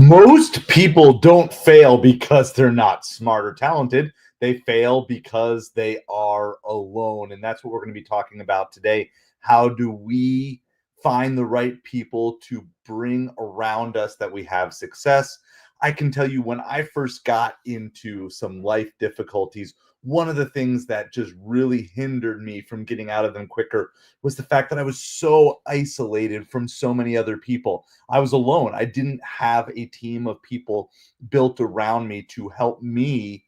Most people don't fail because they're not smart or talented. They fail because they are alone. And that's what we're going to be talking about today. How do we find the right people to bring around us that we have success? I can tell you when I first got into some life difficulties, one of the things that just really hindered me from getting out of them quicker was the fact that I was so isolated from so many other people. I was alone. I didn't have a team of people built around me to help me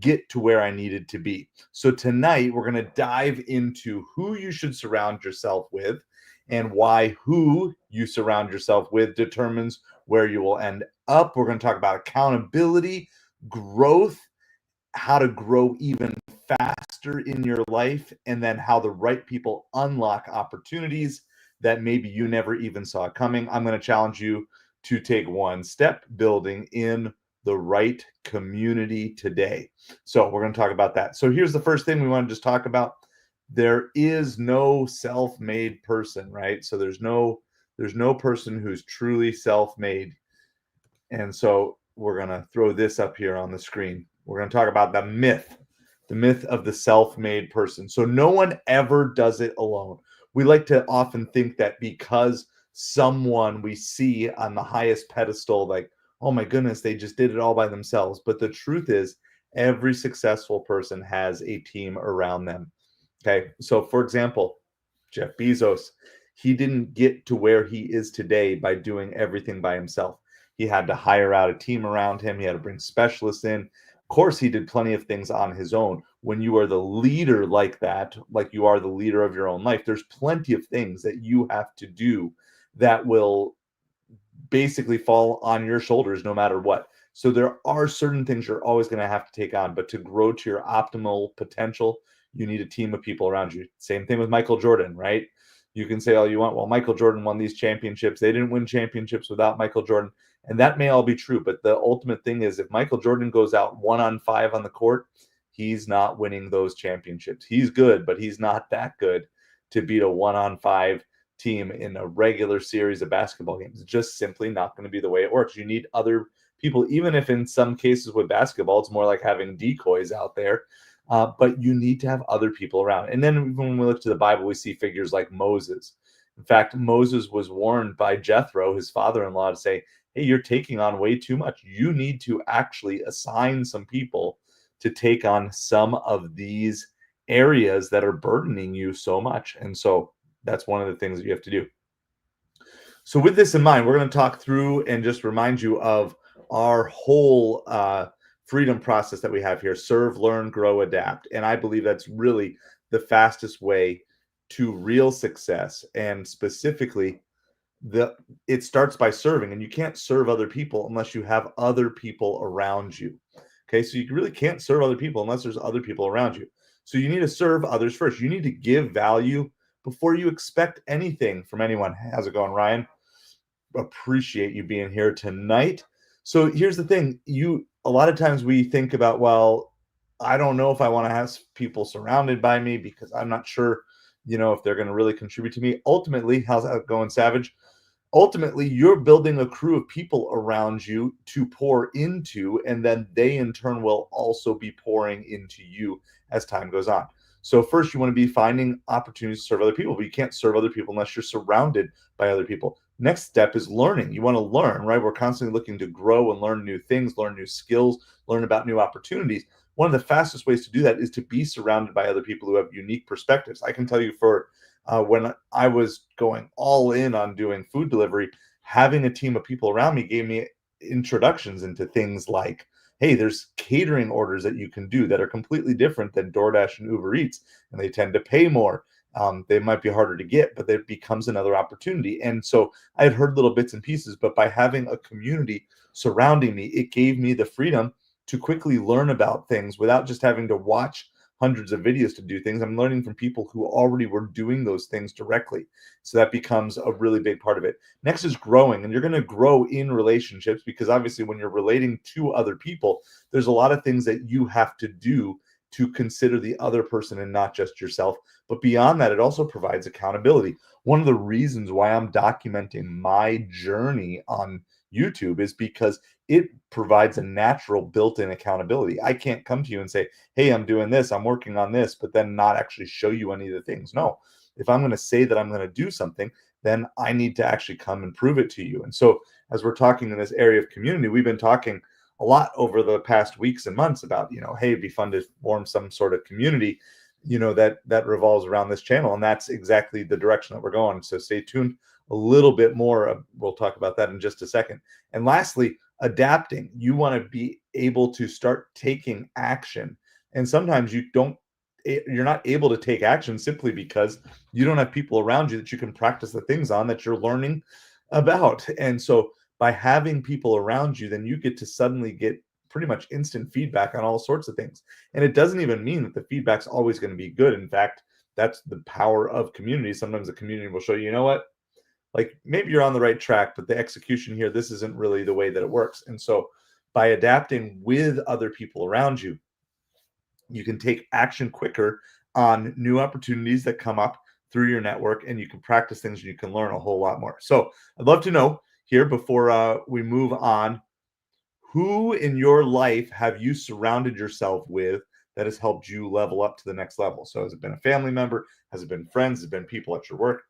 get to where I needed to be. So tonight we're going to dive into who you should surround yourself with and why who you surround yourself with determines where you will end up. We're going to talk about accountability, growth, how to grow even faster in your life, and then how the right people unlock opportunities that maybe you never even saw coming. I'm going to challenge you to take one step building in the right community today. So we're going to talk about that. So here's the first thing we want to just talk about. There is no self-made person, right? So there's no person who's truly self-made. And so we're going to throw this up here on the screen. We're going to talk about the myth of the self-made person. So no one ever does it alone. We like to often think that because someone we see on the highest pedestal, like, oh my goodness, they just did it all by themselves. But the truth is, every successful person has a team around them. Okay. So for example, Jeff Bezos, he didn't get to where he is today by doing everything by himself. He had to hire out a team around him. He had to bring specialists in. Of course, he did plenty of things on his own. When you are the leader like that, like you are the leader of your own life, there's plenty of things that you have to do that will basically fall on your shoulders no matter what. So there are certain things you're always going to have to take on, but to grow to your optimal potential, you need a team of people around you. Same thing with Michael Jordan, right? You can say all you want, well, Michael Jordan won these championships. They didn't win championships without Michael Jordan. And that may all be true, but the ultimate thing is if Michael Jordan goes out 1-on-5 on the court, he's not winning those championships. He's good, but he's not that good to beat a 1-on-5 team in a regular series of basketball games. It's just simply not going to be the way it works. You need other people, even if in some cases with basketball, it's more like having decoys out there. But you need to have other people around. And then when we look to the Bible, we see figures like Moses. In fact, Moses was warned by Jethro, his father-in-law, to say, hey, you're taking on way too much. You need to actually assign some people to take on some of these areas that are burdening you so much. And so that's one of the things that you have to do. So with this in mind, we're going to talk through and just remind you of our whole freedom process that we have here: serve, learn, grow, adapt. And I believe that's really the fastest way to real success. And specifically, it starts by serving, and you can't serve other people unless you have other people around you. Okay, so you really can't serve other people unless there's other people around you. So you need to serve others first. You need to give value before you expect anything from anyone. How's it going, Ryan? Appreciate you being here tonight. So here's the thing. A lot of times we think about, well, I don't know if I want to have people surrounded by me because I'm not sure, if they're going to really contribute to me. Ultimately, how's that going, Savage? Ultimately, you're building a crew of people around you to pour into, and then they in turn will also be pouring into you as time goes on. So first, you want to be finding opportunities to serve other people, but you can't serve other people unless you're surrounded by other people. Next step is learning. You want to learn, right? We're constantly looking to grow and learn new things, learn new skills, learn about new opportunities. One of the fastest ways to do that is to be surrounded by other people who have unique perspectives. I can tell you when I was going all in on doing food delivery, having a team of people around me gave me introductions into things like, hey, there's catering orders that you can do that are completely different than DoorDash and Uber Eats, and they tend to pay more. They might be harder to get, but it becomes another opportunity. And so I had heard little bits and pieces, but by having a community surrounding me, it gave me the freedom to quickly learn about things without just having to watch hundreds of videos to do things. I'm learning from people who already were doing those things directly. So that becomes a really big part of it. Next is growing, and you're going to grow in relationships because obviously when you're relating to other people, there's a lot of things that you have to do to consider the other person and not just yourself. But beyond that, it also provides accountability. One of the reasons why I'm documenting my journey on YouTube is because it provides a natural built-in accountability. I can't come to you and say, hey, I'm doing this, I'm working on this, but then not actually show you any of the things. No, if I'm going to say that I'm going to do something, then I need to actually come and prove it to you. And so, as we're talking in this area of community, we've been talking a lot over the past weeks and months about, hey, it'd be fun to form some sort of community, that revolves around this channel. And that's exactly the direction that we're going. So stay tuned a little bit more. We'll talk about that in just a second. And lastly, adapting. You want to be able to start taking action. And sometimes you're not able to take action simply because you don't have people around you that you can practice the things on that you're learning about. And so by having people around you, then you get to suddenly get pretty much instant feedback on all sorts of things. And it doesn't even mean that the feedback's always going to be good. In fact, that's the power of community. Sometimes the community will show you, you know what, like maybe you're on the right track, but the execution here, this isn't really the way that it works. And so by adapting with other people around you, you can take action quicker on new opportunities that come up through your network, and you can practice things and you can learn a whole lot more. So I'd love to know here before we move on, who in your life have you surrounded yourself with that has helped you level up to the next level? So has it been a family member? Has it been friends? Has it been people at your work?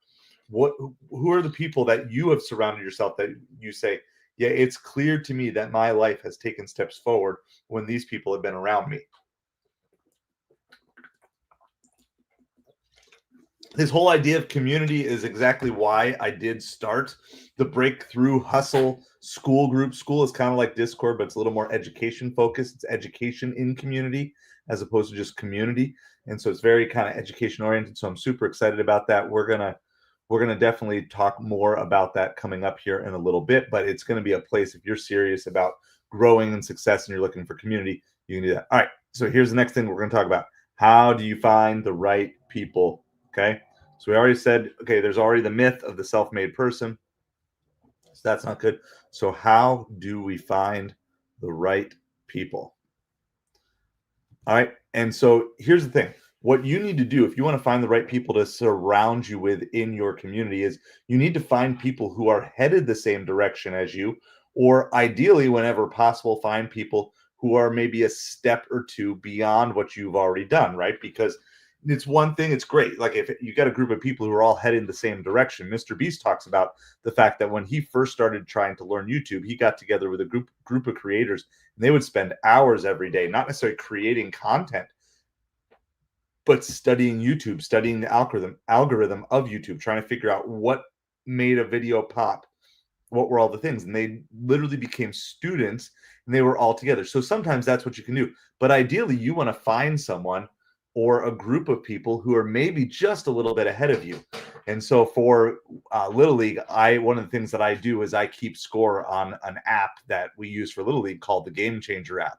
Who are the people that you have surrounded yourself that you say, yeah, it's clear to me that my life has taken steps forward when these people have been around me? This whole idea of community is exactly why I did start the Breakthrough Hustle school group. School is kind of like Discord, but it's a little more education focused. It's education in community as opposed to just community. And so it's very kind of education oriented. So I'm super excited about that. We're gonna definitely talk more about that coming up here in a little bit, but it's gonna be a place if you're serious about growing and success and you're looking for community, you can do that. All right. So here's the next thing we're gonna talk about. How do you find the right people? Okay. So we already said, okay, there's already the myth of the self-made person. So that's not good. So how do we find the right people? All right. And so here's the thing. What you need to do if you want to find the right people to surround you with in your community is you need to find people who are headed the same direction as you, or ideally, whenever possible, find people who are maybe a step or two beyond what you've already done, right? Because it's one thing, it's great. Like if you got a group of people who are all heading the same direction. Mr. Beast talks about the fact that when he first started trying to learn YouTube, he got together with a group of creators, and they would spend hours every day, not necessarily creating content, but studying YouTube, studying the algorithm of YouTube, trying to figure out what made a video pop, what were all the things. And they literally became students and they were all together. So sometimes that's what you can do. But ideally, you want to find someone or a group of people who are maybe just a little bit ahead of you. And so for Little League, one of the things that I do is I keep score on an app that we use for Little League called the Game Changer app.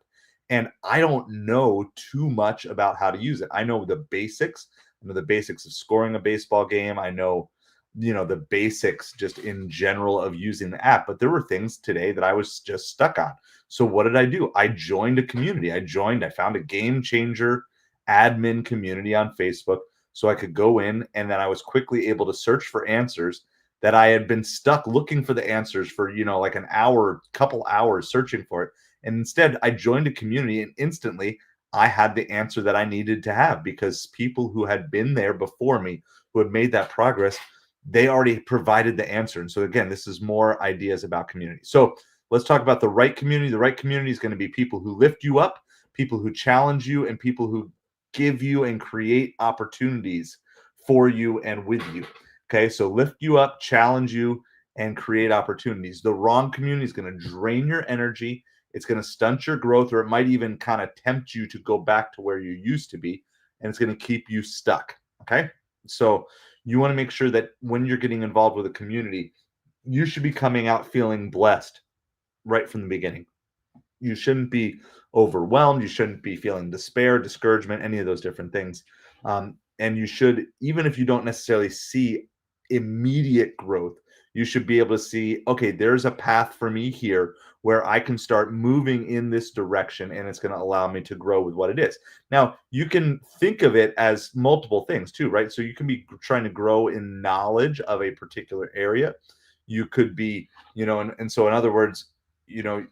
And I don't know too much about how to use it. I know the basics. I know the basics of scoring a baseball game. I know, the basics just in general of using the app. But there were things today that I was just stuck on. So what did I do? I joined a community. I found a Game Changer admin community on Facebook so I could go in, and then I was quickly able to search for answers that I had been stuck looking for the answers for, like an hour, couple hours searching for it. And instead, I joined a community and instantly I had the answer that I needed to have because people who had been there before me, who had made that progress, they already provided the answer. And so, again, this is more ideas about community. So let's talk about the right community. The right community is going to be people who lift you up, people who challenge you, and people who give you and create opportunities for you and with you. Okay, so lift you up, challenge you, and create opportunities. The wrong community is going to drain your energy. It's going to stunt your growth, or it might even kind of tempt you to go back to where you used to be, and it's going to keep you stuck. Okay, so you want to make sure that when you're getting involved with a community, you should be coming out feeling blessed right from the beginning. You shouldn't be overwhelmed. You shouldn't be feeling despair, discouragement, any of those different things. And you should, even if you don't necessarily see immediate growth, you should be able to see, okay, there's a path for me here where I can start moving in this direction and it's going to allow me to grow with what it is. Now, you can think of it as multiple things too, right? So you can be trying to grow in knowledge of a particular area. You could be, and so in other words, there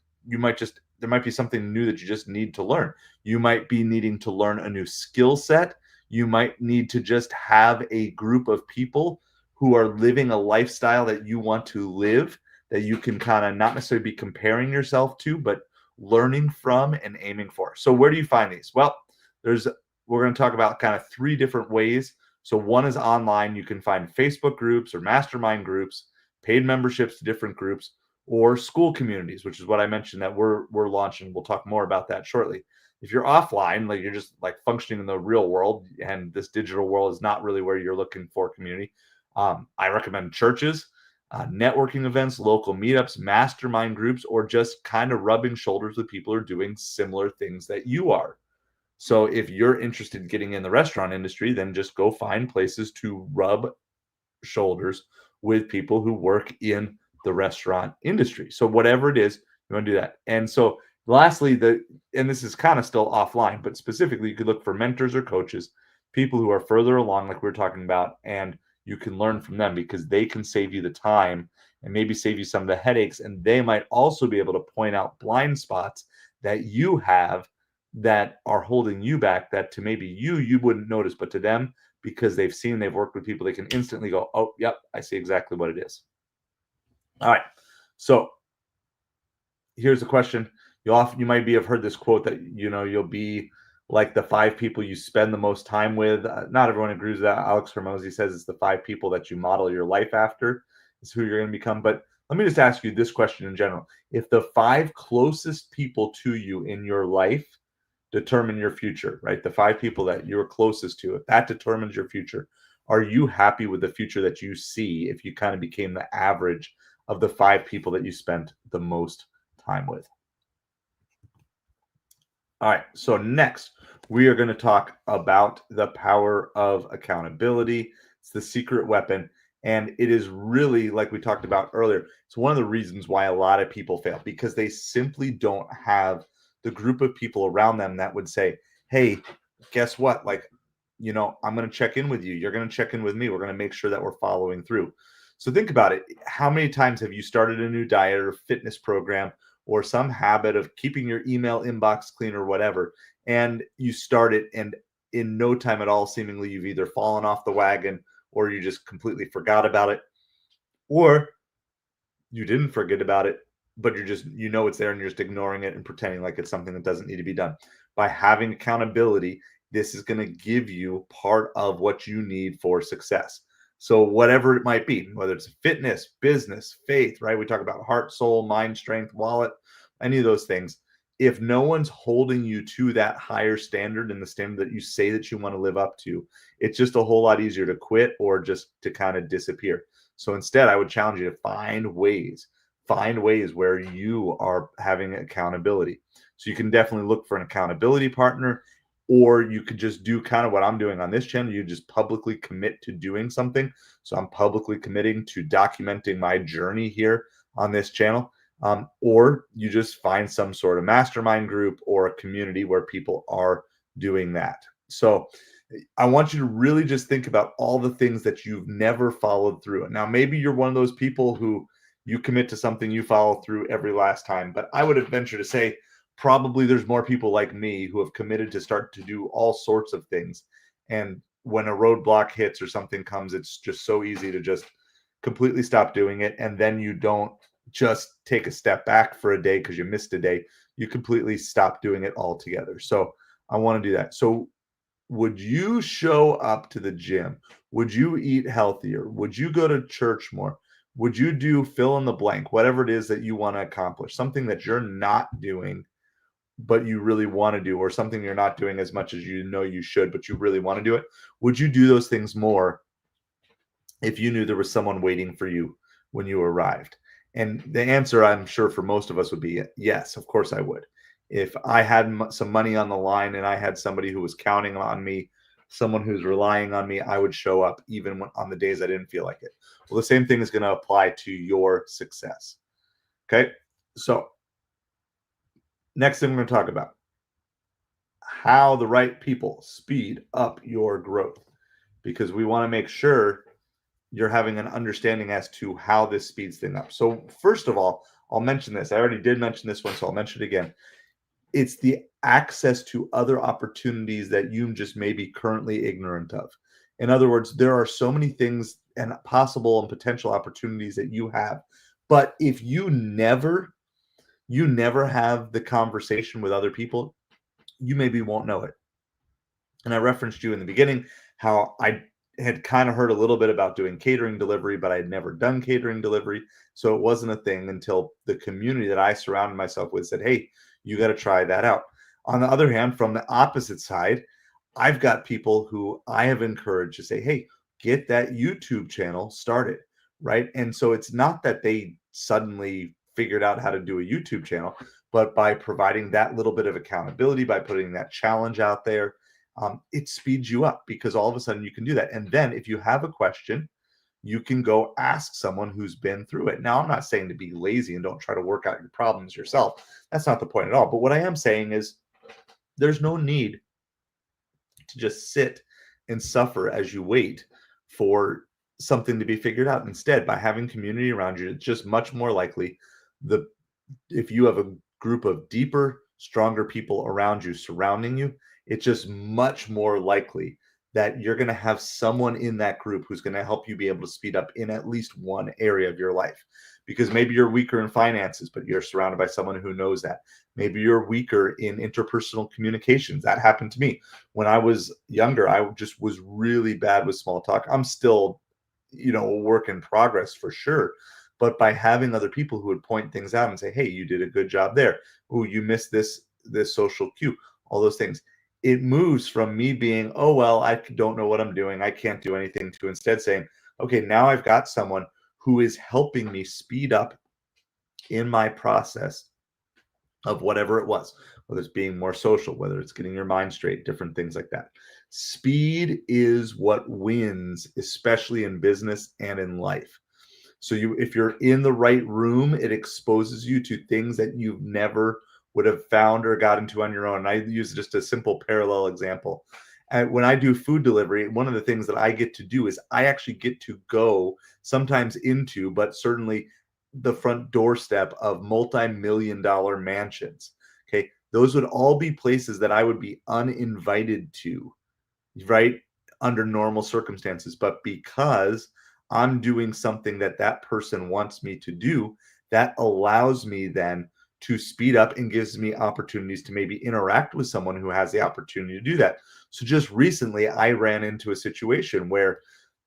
might be something new that you just need to learn. You might be needing to learn a new skill set. You might need to just have a group of people who are living a lifestyle that you want to live, that you can kind of not necessarily be comparing yourself to, but learning from and aiming for. So where do you find these? Well, we're going to talk about kind of three different ways. So one is online. You can find Facebook groups or mastermind groups, paid memberships to different groups, or school communities, which is what I mentioned that we're launching. We'll talk more about that shortly. If you're offline, like you're just like functioning in the real world, and this digital world is not really where you're looking for community, I recommend churches, networking events, local meetups, mastermind groups, or just kind of rubbing shoulders with people who are doing similar things that you are. So if you're interested in getting in the restaurant industry, then just go find places to rub shoulders with people who work in the restaurant industry. So whatever it is, you want to do that. And so lastly, and this is kind of still offline, but specifically you could look for mentors or coaches, people who are further along, like we are talking about, and you can learn from them because they can save you the time and maybe save you some of the headaches. And they might also be able to point out blind spots that you have that are holding you back, that to maybe you wouldn't notice, but to them, because they've worked with people, they can instantly go, oh, yep, I see exactly what it is. All right. So here's the question. You might have heard this quote that, you'll be like the 5 people you spend the most time with. Not everyone agrees with that. Alex Hormozi says it's the 5 people that you model your life after is who you're going to become. But let me just ask you this question in general. If the 5 closest people to you in your life determine your future, right? The 5 people that you're closest to, if that determines your future, are you happy with the future that you see if you kind of became the average of the 5 people that you spent the most time with? All right. So next, we are going to talk about the power of accountability. It's the secret weapon. And it is really, like we talked about earlier, it's one of the reasons why a lot of people fail, because they simply don't have the group of people around them that would say, hey, guess what? Like, I'm going to check in with you. You're going to check in with me. We're going to make sure that we're following through. So think about it. How many times have you started a new diet or fitness program or some habit of keeping your email inbox clean or whatever, and you start it, and in no time at all, seemingly you've either fallen off the wagon or you just completely forgot about it, or you didn't forget about it, but it's there and you're just ignoring it and pretending like it's something that doesn't need to be done. By having accountability, this is going to give you part of what you need for success. So whatever it might be, whether it's fitness, business, faith, right? We talk about heart, soul, mind, strength, wallet, any of those things. If no one's holding you to that higher standard and the standard that you say that you want to live up to, it's just a whole lot easier to quit or just to kind of disappear. So instead, I would challenge you to find ways where you are having accountability. So you can definitely look for an accountability partner, or you could just do kind of what I'm doing on this channel. You just publicly commit to doing something. So I'm publicly committing to documenting my journey here on this channel. Or you just find some sort of mastermind group or a community where people are doing that. So I want you to really just think about all the things that you've never followed through. Now, maybe you're one of those people who you commit to something, you follow through every last time, but I would venture to say probably there's more people like me who have committed to start to do all sorts of things. And when a roadblock hits or something comes, it's just so easy to just completely stop doing it. And then you don't just take a step back for a day because you missed a day. You completely stop doing it altogether. So I want to do that. So would you show up to the gym? Would you eat healthier? Would you go to church more? Would you do fill in the blank, whatever it is that you want to accomplish, something that you're not doing, but you really want to do, or something you're not doing as much as you know you should, but you really want to do it? Would you do those things more if you knew there was someone waiting for you when you arrived? And the answer, I'm sure, for most of us would be yes, of course I would. If I had some money on the line and I had somebody who was counting on me, someone who's relying on me, I would show up even on the days I didn't feel like it. Well, the same thing is going to apply to your success. Okay. So next thing we're going to talk about how the right people speed up your growth, because we want to make sure you're having an understanding as to how this speeds things up. So first of all, I'll mention this. I already did mention this one, so I'll mention it again. It's the access to other opportunities that you just may be currently ignorant of. In other words, there are so many things and possible and potential opportunities that you have. But if you never have the conversation with other people, you maybe won't know it. And I referenced you in the beginning how I had kind of heard a little bit about doing catering delivery, but I had never done catering delivery. So it wasn't a thing until the community that I surrounded myself with said, hey, you got to try that out. On the other hand, from the opposite side, I've got people who I have encouraged to say, hey, get that YouTube channel started. Right. And so it's not that they suddenly figured out how to do a YouTube channel, but by providing that little bit of accountability, by putting that challenge out there, it speeds you up because all of a sudden you can do that. And then if you have a question, you can go ask someone who's been through it. Now, I'm not saying to be lazy and don't try to work out your problems yourself. That's not the point at all. But what I am saying is there's no need to just sit and suffer as you wait for something to be figured out. Instead, by having community around you, it's just much more likely the if you have a group of deeper, stronger people around you surrounding you, it's just much more likely that you're going to have someone in that group who's going to help you be able to speed up in at least one area of your life. Because maybe you're weaker in finances, but you're surrounded by someone who knows that. Maybe you're weaker in interpersonal communications. That happened to me when I was younger. I just was really bad with small talk. I'm still, a work in progress for sure. But by having other people who would point things out and say, hey, you did a good job there. Oh, you missed this social cue, all those things. It moves from me being, oh, well, I don't know what I'm doing, I can't do anything, to instead saying, okay, now I've got someone who is helping me speed up in my process of whatever it was, whether it's being more social, whether it's getting your mind straight, different things like that. Speed is what wins, especially in business and in life. So if you're in the right room, it exposes you to things that you never would have found or got into on your own. And I use just a simple parallel example. And when I do food delivery, one of the things that I get to do is I actually get to go sometimes into, but certainly the front doorstep of multi-million-dollar mansions. Okay. Those would all be places that I would be uninvited to, right? Under normal circumstances. But because I'm doing something that that person wants me to do, that allows me then to speed up and gives me opportunities to maybe interact with someone who has the opportunity to do that. So just recently, I ran into a situation where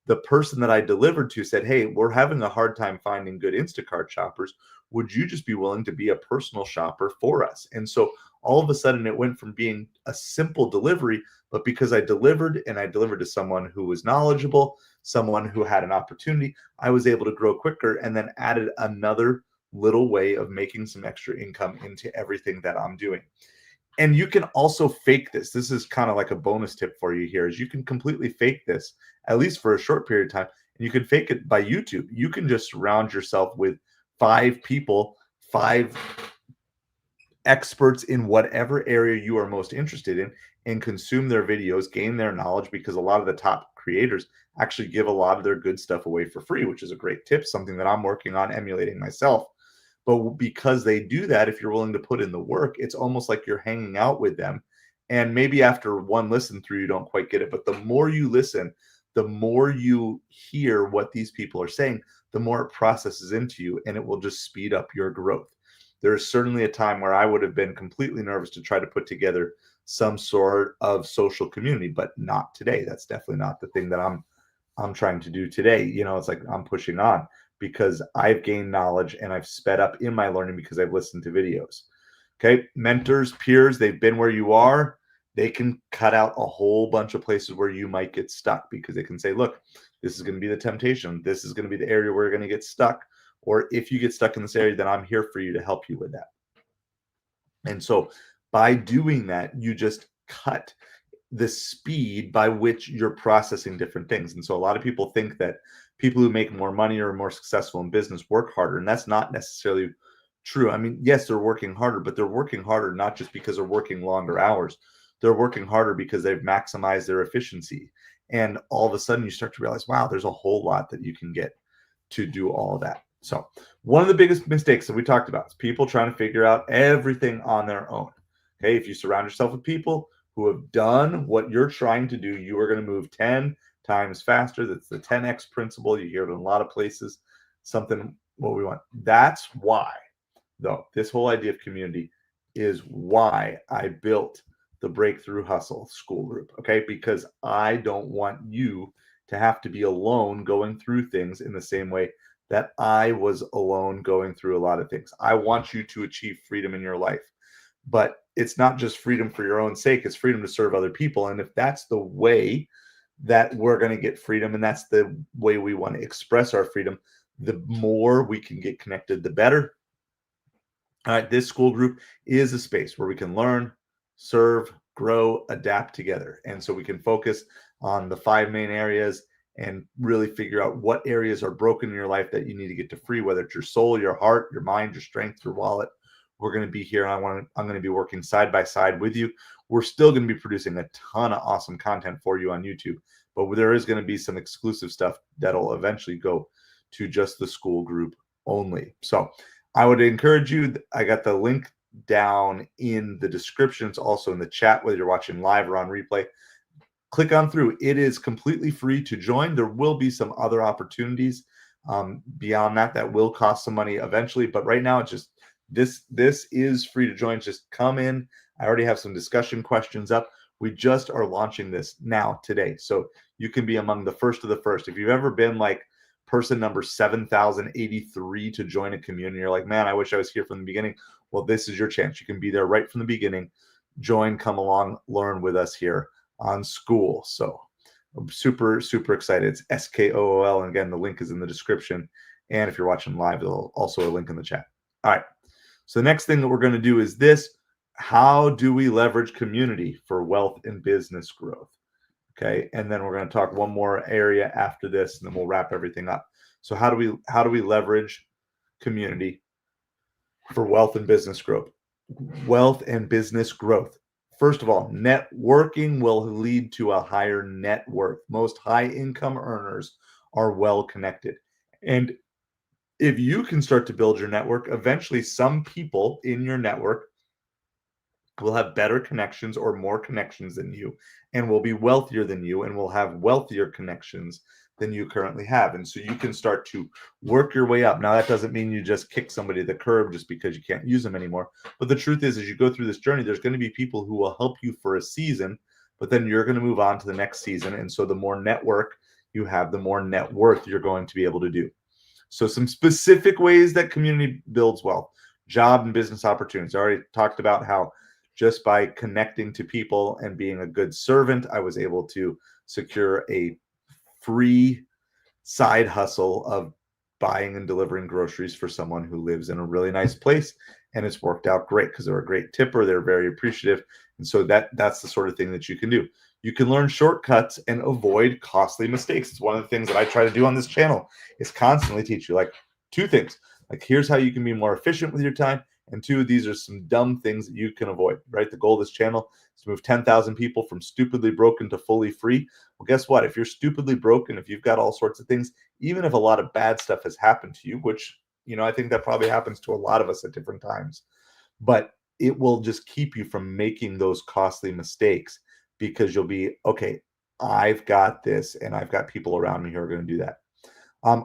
the person that I delivered to said, hey, we're having a hard time finding good Instacart shoppers. Would you just be willing to be a personal shopper for us? And so all of a sudden, it went from being a simple delivery, but because I delivered and I delivered to someone who was knowledgeable, someone who had an opportunity, I was able to grow quicker and then added another little way of making some extra income into everything that I'm doing. And you can also fake this. This is kind of like a bonus tip for you here, is you can completely fake this, at least for a short period of time. And you can fake it by YouTube. You can just surround yourself with 5 people, 5 experts in whatever area you are most interested in, and consume their videos, gain their knowledge, because a lot of the top creators actually give a lot of their good stuff away for free, which is a great tip, something that I'm working on emulating myself. But because they do that, if you're willing to put in the work, it's almost like you're hanging out with them. And maybe after one listen through, you don't quite get it. But the more you listen, the more you hear what these people are saying, the more it processes into you, and it will just speed up your growth. There is certainly a time where I would have been completely nervous to try to put together some sort of social community, but not today. That's definitely not the thing that I'm trying to do today. It's like I'm pushing on because I've gained knowledge and I've sped up in my learning because I've listened to videos. Okay. Mentors, peers, they've been where you are. They can cut out a whole bunch of places where you might get stuck, because they can say, look, this is going to be the temptation. This is going to be the area where you're going to get stuck. Or if you get stuck in this area, then I'm here for you to help you with that. And so by doing that, you just cut the speed by which you're processing different things. And so a lot of people think that people who make more money or are more successful in business work harder. And that's not necessarily true. I mean, yes, they're working harder, but they're working harder not just because they're working longer hours. They're working harder because they've maximized their efficiency. And all of a sudden you start to realize, wow, there's a whole lot that you can get to do all of that. So one of the biggest mistakes that we talked about is people trying to figure out everything on their own. Okay, if you surround yourself with people who have done what you're trying to do, you are going to move 10 times faster. That's the 10x principle. You hear it in a lot of places. Something what we want. That's why, though, this whole idea of community is why I built the Breakthrough Hustle school group. Okay, because I don't want you to have to be alone going through things in the same way that I was alone going through a lot of things. I want you to achieve freedom in your life. But it's not just freedom for your own sake, it's freedom to serve other people. And if that's the way that we're going to get freedom, and that's the way we want to express our freedom, the more we can get connected, the better. All right, this school group is a space where we can learn, serve, grow, adapt together. And so we can focus on the 5 main areas and really figure out what areas are broken in your life that you need to get to free, whether it's your soul, your heart, your mind, your strength, your wallet. We're going to be here. I'm going to be working side by side with you. We're still going to be producing a ton of awesome content for you on YouTube, but there is going to be some exclusive stuff that'll eventually go to just the school group only. So I would encourage you. I got the link down in the description. It's also in the chat, whether you're watching live or on replay. Click on through. It is completely free to join. There will be some other opportunities beyond that will cost some money eventually, but right now it's just this is free to join. Just come in. I already have some discussion questions up. We just are launching this now today, so you can be among the first of the first. If you've ever been like person number 7,083 to join a community, you're like, man, I wish I was here from the beginning. Well, this is your chance. You can be there right from the beginning. Join, come along, learn with us here on school. So I'm super excited. It's SKOOL, and again, the link is in the description. And if you're watching live, there's also a link in the chat. All right. So the next thing that we're going to do is this: how do we leverage community for wealth and business growth? Okay, and then we're going to talk one more area after this, and then we'll wrap everything up. So how do we leverage community for wealth and business growth? Wealth and business growth. First of all, networking will lead to a higher net worth. Most high income earners are well connected, and if you can start to build your network, eventually some people in your network will have better connections or more connections than you, and will be wealthier than you, and will have wealthier connections than you currently have. And so you can start to work your way up. Now, that doesn't mean you just kick somebody to the curb just because you can't use them anymore. But the truth is, as you go through this journey, there's going to be people who will help you for a season, but then you're going to move on to the next season. And so the more network you have, the more net worth you're going to be able to do. So some specific ways that community builds wealth: job and business opportunities. I already talked about how just by connecting to people and being a good servant, I was able to secure a free side hustle of buying and delivering groceries for someone who lives in a really nice place. And it's worked out great because they're a great tipper. They're very appreciative. And so that's the sort of thing that you can do. You can learn shortcuts and avoid costly mistakes. It's one of the things that I try to do on this channel, is constantly teach you like 2 things. Like, here's how you can be more efficient with your time. And 2, these are some dumb things that you can avoid, right? The goal of this channel is to move 10,000 people from stupidly broken to fully free. Well, guess what? If you're stupidly broken, if you've got all sorts of things, even if a lot of bad stuff has happened to you, which, I think that probably happens to a lot of us at different times, but it will just keep you from making those costly mistakes, because you'll be, okay, I've got this, and I've got people around me who are going to do that.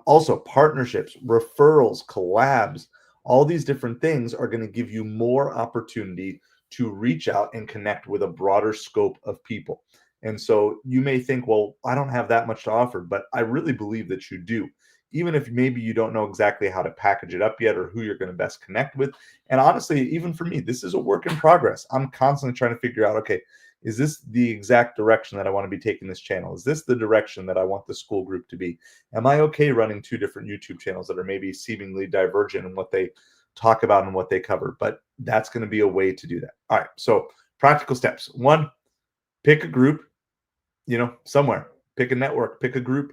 Also, partnerships, referrals, collabs, all these different things are going to give you more opportunity to reach out and connect with a broader scope of people. And so you may think, well, I don't have that much to offer, but I really believe that you do, even if maybe you don't know exactly how to package it up yet or who you're going to best connect with. And honestly, even for me, this is a work in progress. I'm constantly trying to figure out, okay, is this the exact direction that I want to be taking this channel? Is this the direction that I want the school group to be? Am I okay running 2 different YouTube channels that are maybe seemingly divergent in what they talk about and what they cover? But that's going to be a way to do that. All right. So practical steps. 1, pick a group, somewhere. Pick a network, pick a group,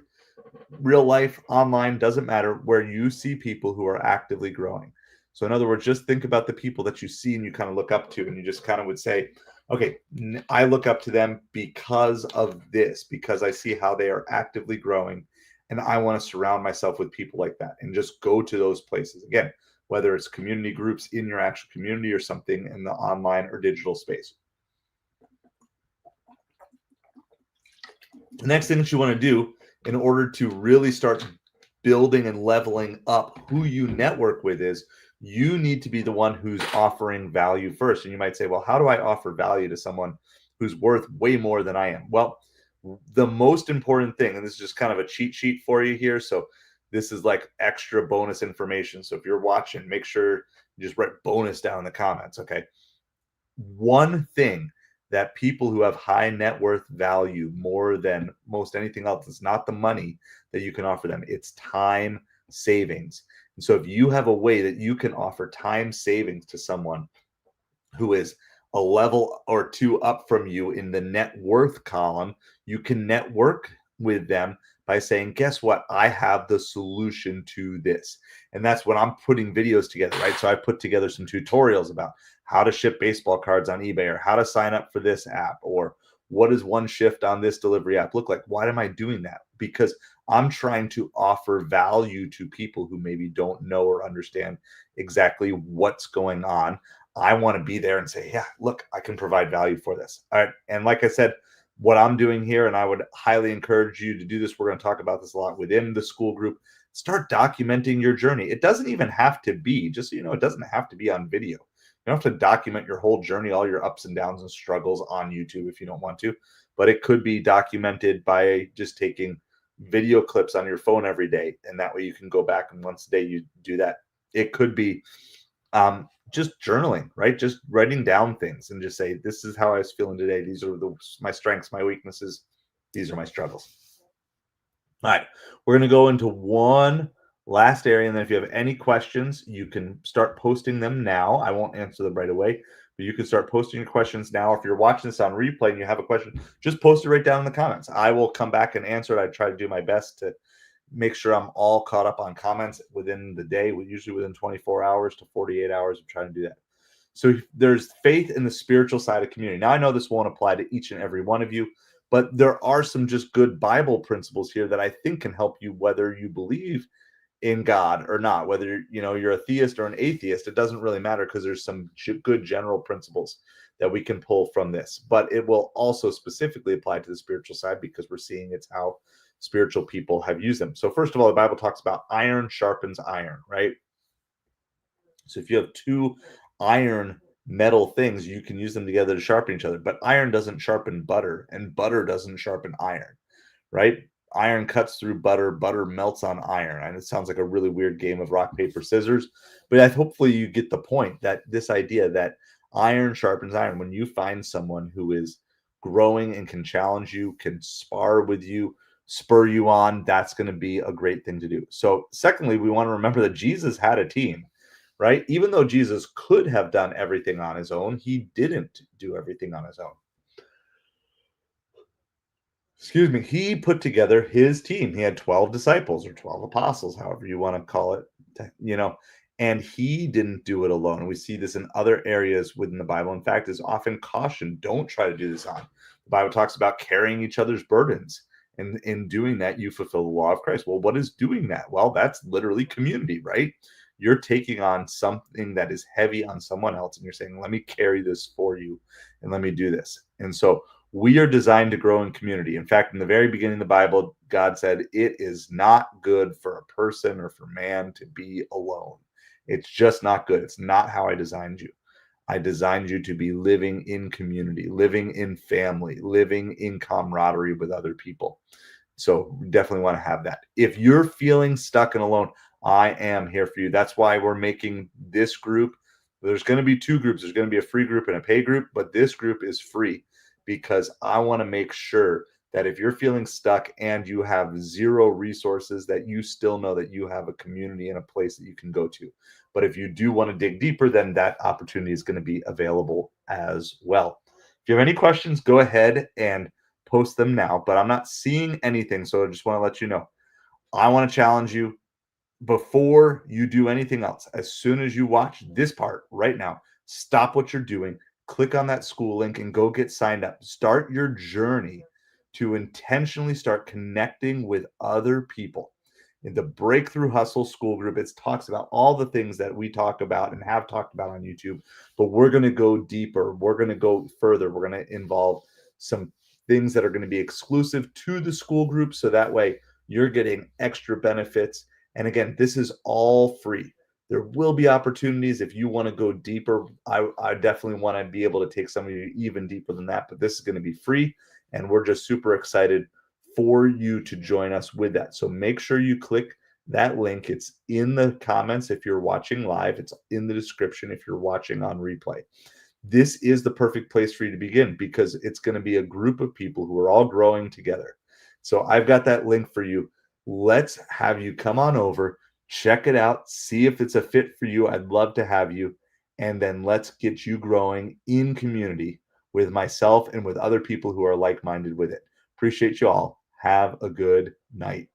real life, online, doesn't matter, where you see people who are actively growing. So in other words, just think about the people that you see and you kind of look up to, and you just kind of would say, Okay, I look up to them because of this, because I see how they are actively growing, and I want to surround myself with people like that and just go to those places. Again, whether it's community groups in your actual community or something in the online or digital space. The next thing that you want to do in order to really start building and leveling up who you network with is you need to be the one who's offering value first. And you might say, well, how do I offer value to someone who's worth way more than I am? Well, the most important thing, and this is just kind of a cheat sheet for you here. So this is like extra bonus information. So if you're watching, make sure you just write bonus down in the comments. Okay. One thing that people who have high net worth value more than most anything else is not the money that you can offer them, it's time savings. And so if you have a way that you can offer time savings to someone who is a level or two up from you in the net worth column, you can network with them by saying, guess what? I have the solution to this. And that's when I'm putting videos together, right? So I put together some tutorials about how to ship baseball cards on eBay, or how to sign up for this app, or what does one shift on this delivery app look like? Why am I doing that? Because I'm trying to offer value to people who maybe don't know or understand exactly what's going on. I want to be there and say, yeah, look, I can provide value for this. All right. And like I said, what I'm doing here, and I would highly encourage you to do this. We're going to talk about this a lot within the school group. Start documenting your journey. It doesn't even have to be, just so you know, it doesn't have to be on video. You don't have to document your whole journey, all your ups and downs and struggles on YouTube if you don't want to, but it could be documented by just taking video clips on your phone every day. And that way you can go back and once a day you do that. It could be just journaling, right? Just writing down things and just say, this is how I was feeling today. These are my strengths, my weaknesses. These are my struggles. All right. We're going to go into one last area. And then if you have any questions, you can start posting them now. I won't answer them right away, but you can start posting your questions now. If you're watching this on replay and you have a question, just post it right down in the comments. I will come back and answer it. I try to do my best to make sure I'm all caught up on comments within the day, usually within 24 hours to 48 hours of trying to do that. So there's faith in the spiritual side of community. Now I know this won't apply to each and every one of you, but there are some just good Bible principles here that I think can help you whether you believe in God or not, whether you're a theist or an atheist. It doesn't really matter because there's some good general principles that we can pull from this, but it will also specifically apply to the spiritual side because we're seeing it's how spiritual people have used them. So first of all, the Bible talks about iron sharpens iron, right? So if you have two iron metal things, you can use them together to sharpen each other. But iron doesn't sharpen butter, and butter doesn't sharpen iron, right? Iron cuts through butter, butter melts on iron. And it sounds like a really weird game of rock, paper, scissors. But hopefully you get the point that this idea that iron sharpens iron. When you find someone who is growing and can challenge you, can spar with you, spur you on, that's going to be a great thing to do. So, secondly, we want to remember that Jesus had a team, right? Even though Jesus could have done everything on his own, he didn't do everything on his own. Excuse me. He put together his team. He had 12 disciples or 12 apostles, however you want to call it, and he didn't do it alone. We see this in other areas within the Bible. In fact, is often cautioned, don't try to do this on. The Bible talks about carrying each other's burdens. And in doing that, you fulfill the law of Christ. Well, what is doing that? Well, that's literally community, right? You're taking on something that is heavy on someone else, and you're saying, let me carry this for you, and let me do this. And so we are designed to grow in community. In fact, in the very beginning of the Bible, God said, it is not good for a person or for man to be alone. It's just not good. It's not how I designed you. I designed you to be living in community, living in family, living in camaraderie with other people. So we definitely want to have that. If you're feeling stuck and alone, I am here for you. That's why we're making this group. There's going to be two groups. There's going to be a free group and a pay group, but this group is free because I want to make sure that if you're feeling stuck and you have zero resources, that you still know that you have a community and a place that you can go to. But if you do want to dig deeper, then that opportunity is going to be available as well. If you have any questions, go ahead and post them now, but I'm not seeing anything. So I just want to let you know, I want to challenge you before you do anything else. As soon as you watch this part right now, stop what you're doing, click on that school link and go get signed up. Start your journey to intentionally start connecting with other people. In the Breakthrough Hustle School Group, it talks about all the things that we talk about and have talked about on YouTube, but we're going to go deeper. We're going to go further. We're going to involve some things that are going to be exclusive to the school group. So that way you're getting extra benefits. And again, this is all free. There will be opportunities if you want to go deeper. I definitely want to be able to take some of you even deeper than that, but this is going to be free. And we're just super excited for you to join us with that. So make sure you click that link. It's in the comments if you're watching live, it's in the description if you're watching on replay. This is the perfect place for you to begin because it's going to be a group of people who are all growing together. So I've got that link for you. Let's have you come on over, check it out, see if it's a fit for you. I'd love to have you. And then let's get you growing in community with myself and with other people who are like minded with it. Appreciate you all. Have a good night.